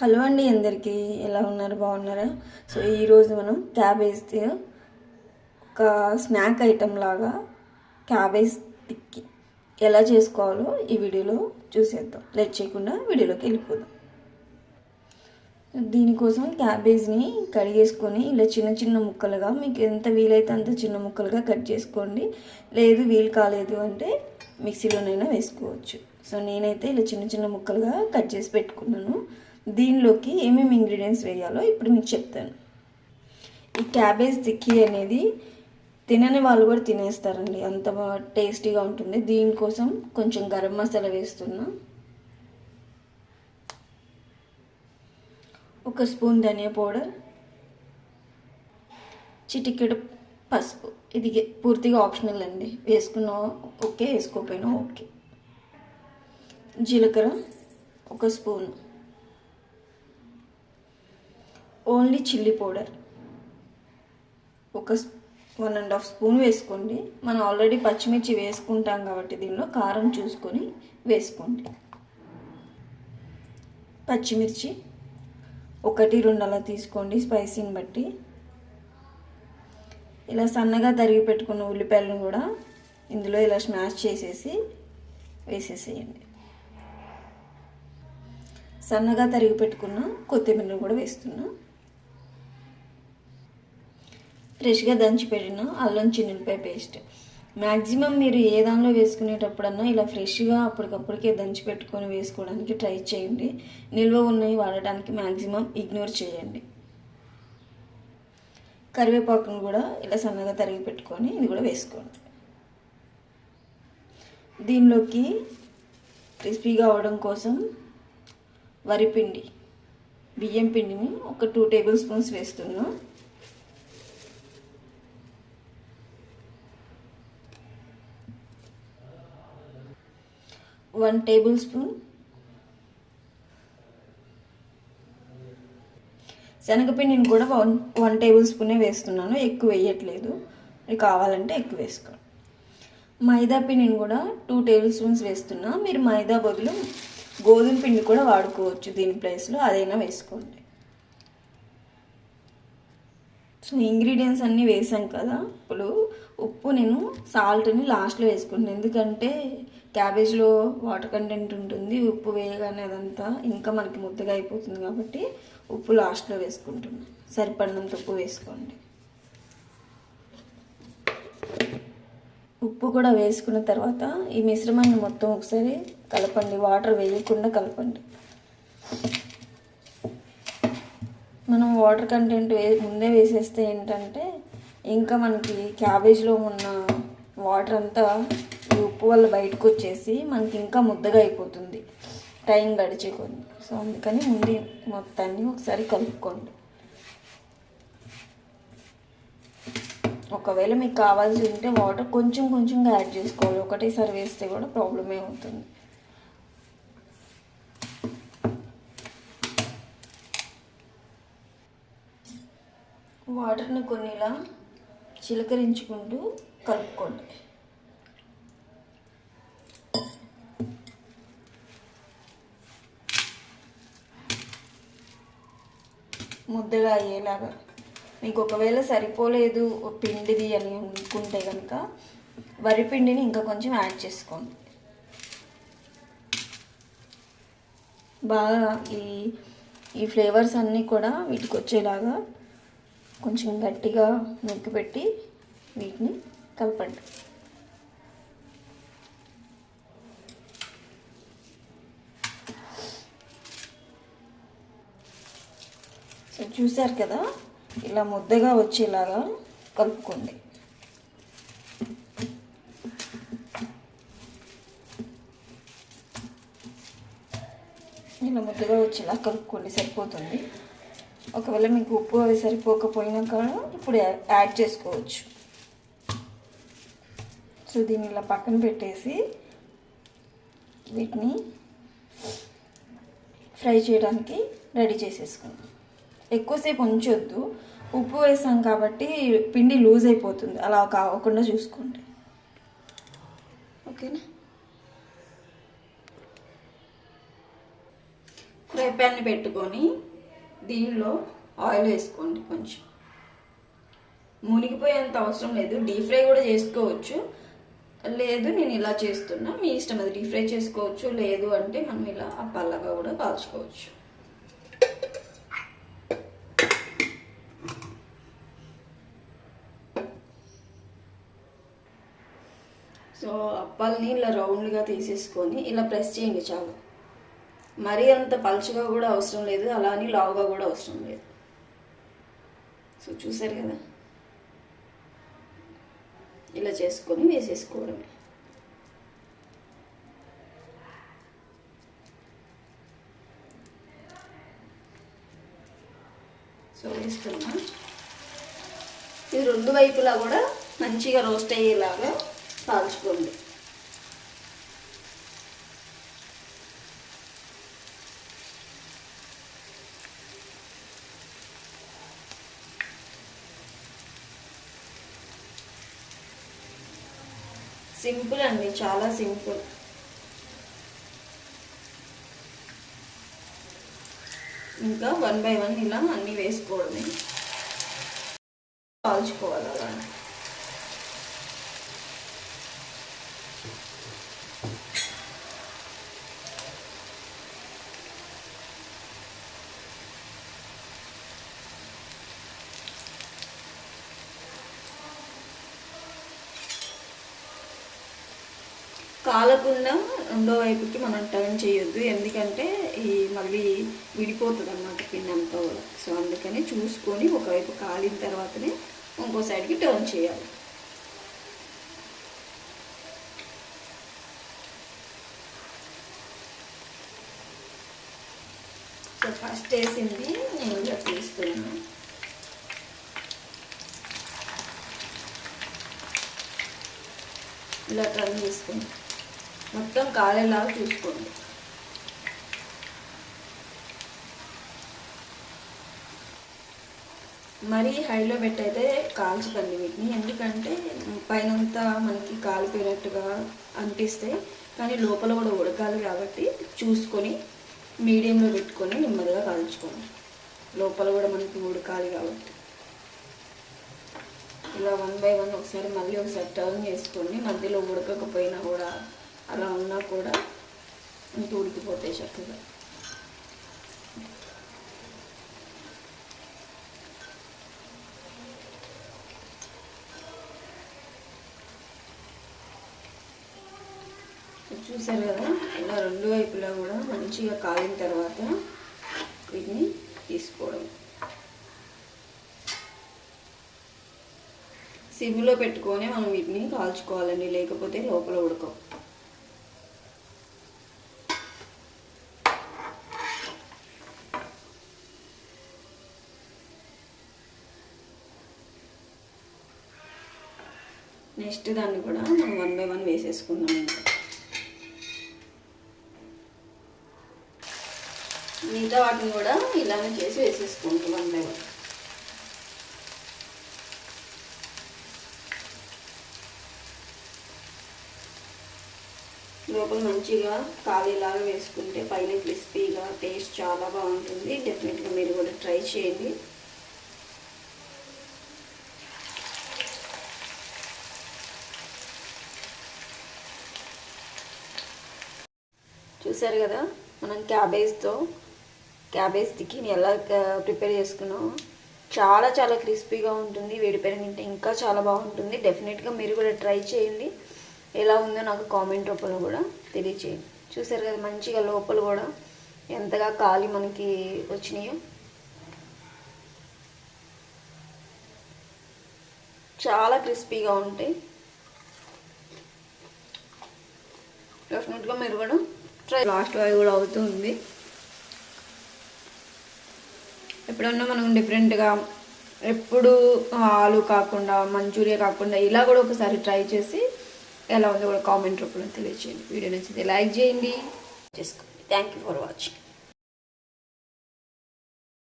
Hello అండి, అందరికీ ఎలా ఉన్నారు? బాగున్నారా? సో ఈరోజు మనం క్యాబేజ్ ఒక స్నాక్ ఐటెం లాగా క్యాబేజ్ టిక్కి ఎలా చేసుకోవాలో ఈ వీడియోలో చూసేద్దాం. లేట్ చేయకుండా వీడియోలోకి వెళ్ళిపోదాం. దీనికోసం క్యాబేజ్ని కడిగేసుకొని ఇలా చిన్న చిన్న ముక్కలుగా, మీకు ఎంత వీలైతే అంత చిన్న ముక్కలుగా కట్ చేసుకోండి. లేదు వీలు కాలేదు అంటే మిక్సీలోనైనా వేసుకోవచ్చు. సో నేనైతే ఇలా చిన్న చిన్న ముక్కలుగా కట్ చేసి పెట్టుకున్నాను. దీనిలోకి ఏమేమి ఇంగ్రీడియంట్స్ వేయాలో ఇప్పుడు మీకు చెప్తాను. ఈ క్యాబేజ్ టిక్కీ అనేది తినని వాళ్ళు కూడా తినేస్తారండి, అంత టేస్టీగా ఉంటుంది. దీనికోసం కొంచెం గరం మసాలా వేస్తున్నా, ఒక స్పూన్ ధనియా పౌడర్, చిటికెడు పసుపు. ఇది పూర్తిగా ఆప్షనల్ అండి, వేసుకున్నా ఓకే, వేసుకోకపోయినా ఓకే. జీలకర్ర ఒక స్పూన్, ఓన్లీ చిల్లీ పౌడర్ ఒక 1.5 స్పూన్ వేసుకోండి. మనం ఆల్రెడీ పచ్చిమిర్చి వేసుకుంటాం కాబట్టి దీనిలో కారం చూసుకొని వేసుకోండి. పచ్చిమిర్చి 1-2 అలా తీసుకోండి, స్పైసీని బట్టి. ఇలా సన్నగా తరిగి పెట్టుకున్న ఉల్లిపాయలను కూడా ఇందులో ఇలా స్మాష్ చేసేసి వేసేసేయండి. సన్నగా తరిగి పెట్టుకున్న కొత్తిమీర కూడా వేస్తున్నా. ఫ్రెష్గా దంచి పెట్టిన అల్లం చిన్నులపాయ పేస్ట్. మ్యాక్సిమం మీరు ఏ దానిలో వేసుకునేటప్పుడన్నా ఇలా ఫ్రెష్గా అప్పటికప్పటికే దంచి పెట్టుకొని వేసుకోవడానికి ట్రై చేయండి. నిల్వ ఉన్నవి వాడడానికి మ్యాక్సిమం ఇగ్నోర్ చేయండి. కరివేపాకును కూడా ఇలా సన్నగా తరిగి పెట్టుకొని ఇది కూడా వేసుకోండి. దీనిలోకి క్రిస్పీగా అవడం కోసం వరిపిండి, బియ్యం పిండిని ఒక 2 టేబుల్ స్పూన్స్ వేస్తున్నా. వన్ టేబుల్ స్పూన్ శనగపిండిని కూడా 1 టేబుల్ స్పూనే వేస్తున్నాను, ఎక్కువ వేయట్లేదు. అది కావాలంటే ఎక్కువ వేసుకోండి. మైదా పిండిని కూడా 2 టేబుల్ స్పూన్స్ వేస్తున్నా. మీరు మైదా బదులు గోధుమ పిండి కూడా వాడుకోవచ్చు, దీని ప్లేస్లో అదైనా వేసుకోండి. సో ఇంగ్రీడియంట్స్ అన్నీ వేసాం కదా. ఇప్పుడు ఉప్పు నేను సాల్ట్ని లాస్ట్లో వేసుకుంటాను, ఎందుకంటే క్యాబేజ్లో వాటర్ కంటెంట్ ఉంటుంది. ఉప్పు వేయగానే అదంతా ఇంకా మనకి ముద్దగా అయిపోతుంది కాబట్టి ఉప్పు లాస్ట్లో వేసుకుంటున్నాను. సరిపడినంత ఉప్పు వేసుకోండి. ఉప్పు కూడా వేసుకున్న తర్వాత ఈ మిశ్రమాన్ని మొత్తం ఒకసారి కలపండి, వాటర్ వేయకుండా కలపండి. మనం వాటర్ కంటెంట్ ముందే వేసేస్తే ఏంటంటే ఇంకా మనకి క్యాబేజ్లో ఉన్న వాటర్ అంతా ఈ ఉప్పు వల్ల బయటకు వచ్చేసి మనకి ఇంకా ముద్దగా అయిపోతుంది టైం గడిచే కొన్ని. సో అందుకని ముందు మొత్తాన్ని ఒకసారి కలుపుకోండి. ఒకవేళ మీకు కావాల్సి ఉంటే వాటర్ కొంచెం కొంచెంగా యాడ్ చేసుకోవాలి, ఒకటేసారి వేస్తే కూడా ప్రాబ్లమే అవుతుంది. వాటర్ని కొన్ని ఇలా చిలకరించుకుంటూ కలుపుకోండి. ముద్దగా అయ్యేలాగా. మీకు ఒకవేళ సరిపోలేదు పిండిది అని అనుకుంటే కనుక వరిపిండిని ఇంకా కొంచెం యాడ్ చేసుకోండి. బాగా ఈ ఫ్లేవర్స్ అన్నీ కూడా వీటికి వచ్చేలాగా కొంచెం గట్టిగా నొక్కి పెట్టి వీటిని కలపండి. సో చూసారు కదా, ఇలా ముద్దగా వచ్చేలాగా కలుపుకోండి. ఇలా ముద్దగా వచ్చేలా కలుపుకోండి, సరిపోతుంది. ఒకవేళ మీకు ఉప్పు అవి సరిపోకపోయినా కూడా ఇప్పుడు యాడ్ చేసుకోవచ్చు. సో దీన్ని ఇలా పక్కన పెట్టేసి వీటిని ఫ్రై చేయడానికి రెడీ చేసేసుకుందాం. ఎక్కువసేపు ఉంచొద్దు, ఉప్పు వేసాం కాబట్టి పిండి లూజ్ అయిపోతుంది, అలా కాకుండా చూసుకోండి. ఓకేనా? ఫ్రై ప్యాన్ని పెట్టుకొని దీనిలో ఆయిల్ వేసుకోండి. కొంచెం మునిగిపోయేంత అవసరం లేదు, డీప్ ఫ్రై కూడా చేసుకోవచ్చు. లేదు నేను ఇలా చేస్తున్నా, మీ ఇష్టం, అది డీప్ ఫ్రై చేసుకోవచ్చు. లేదు అంటే మనం ఇలా అప్పల్లాగా కూడా కాల్చుకోవచ్చు. సో అప్పాలని ఇలా రౌండ్గా తీసేసుకొని ఇలా ప్రెస్ చేయండి చాలు. మరీ అంత పలుచగా కూడా అవసరం లేదు, అలా అని లావుగా కూడా అవసరం లేదు. సో చూసారు కదా, ఇలా చేసుకొని వేసేసుకోవడమే. సో వేస్తున్నా. ఇది రెండు వైపులా కూడా మంచిగా రోస్ట్ అయ్యేలాగా కాల్చుకోండి. సింపుల్ అండి, చాలా సింపుల్. ఇంకా 1 బై 1 ఇలా అన్నీ వేసుకోవడమే, కాల్చుకోవాలి అలా. కాలకుండా రెండో వైపుకి మనం టర్న్ చేయొద్దు, ఎందుకంటే ఈ మళ్ళీ విడిపోతుంది అన్నమాట పిండి అంతా కూడా. సో అందుకని చూసుకొని ఒకవైపు కాలిన తర్వాతనే ఇంకో సైడ్కి టర్న్ చేయాలి. సో ఫస్ట్ వేసింది నేను ఇలా తీస్తున్నాను. ఇలా టర్న్ చేసుకుంటాను, మొత్తం కాలేలాగా చూసుకోండి. మరీ హైలో పెట్టయితే కాల్చకండి వీటిని, ఎందుకంటే పైనంతా మనకి కాలిపోయినట్టుగా అనిపిస్తాయి, కానీ లోపల కూడా ఉడకాలి కాబట్టి చూసుకొని మీడియంలో పెట్టుకొని నెమ్మదిగా కాల్చుకోండి. లోపల కూడా మనకి ఉడకాలి కాబట్టి ఇలా 1 బై 1 ఒకసారి మళ్ళీ ఒకసారి టర్న్ చేసుకోండి. మధ్యలో ఉడకకపోయినా కూడా అలా ఉన్నా కూడా ఇంక ఉడికిపోతాయి చక్కగా. చూసారు కదా, ఇలా రెండు వైపులా కూడా మంచిగా కాలిన తర్వాత వీటిని తీసుకోవడం. సిమ్లో పెట్టుకొని మనం వీటిని కాల్చుకోవాలండి, లేకపోతే లోపల ఉడకవు. నెక్స్ట్ దాన్ని కూడా మనం 1 బై 1 వేసేసుకుందాం. ఇంకా మిగతా వాటిని కూడా ఇలానే చేసి వేసేసుకుంటాం 1 బై 1. లోపల మంచిగా కాలీలాగా వేసుకుంటే పైన క్రిస్పీగా టేస్ట్ చాలా బాగుంటుంది. డెఫినెట్గా మీరు కూడా ట్రై చేయండి. చూసారు కదా, మనం క్యాబేజ్ టిక్కీని ఎలా ప్రిపేర్ చేసుకున్నాం. చాలా చాలా క్రిస్పీగా ఉంటుంది, వేడిపైన తింటే ఇంకా చాలా బాగుంటుంది. డెఫినెట్గా మీరు కూడా ట్రై చేయండి. ఎలా ఉందో నాకు కామెంట్ రూపంలో కూడా తెలియచేయండి. చూసారు కదా, మంచిగా లోపల కూడా ఎంతగా కాలి మనకి వచ్చినాయో. చాలా క్రిస్పీగా ఉంటాయి. డెఫినెట్గా మీరు కూడా ట్రై. లాస్ట్ అవి కూడా అవుతుంది. ఎప్పుడన్నా మనం డిఫరెంట్గా, ఎప్పుడు ఆలు కాకుండా మంచూరియా కాకుండా ఇలా కూడా ఒకసారి ట్రై చేసి ఎలా ఉందో కూడా కామెంట్ రూపంలో తెలియజేయండి. వీడియో నచ్చితే లైక్ చేయండి, చేసుకోండి. Thank you for watching.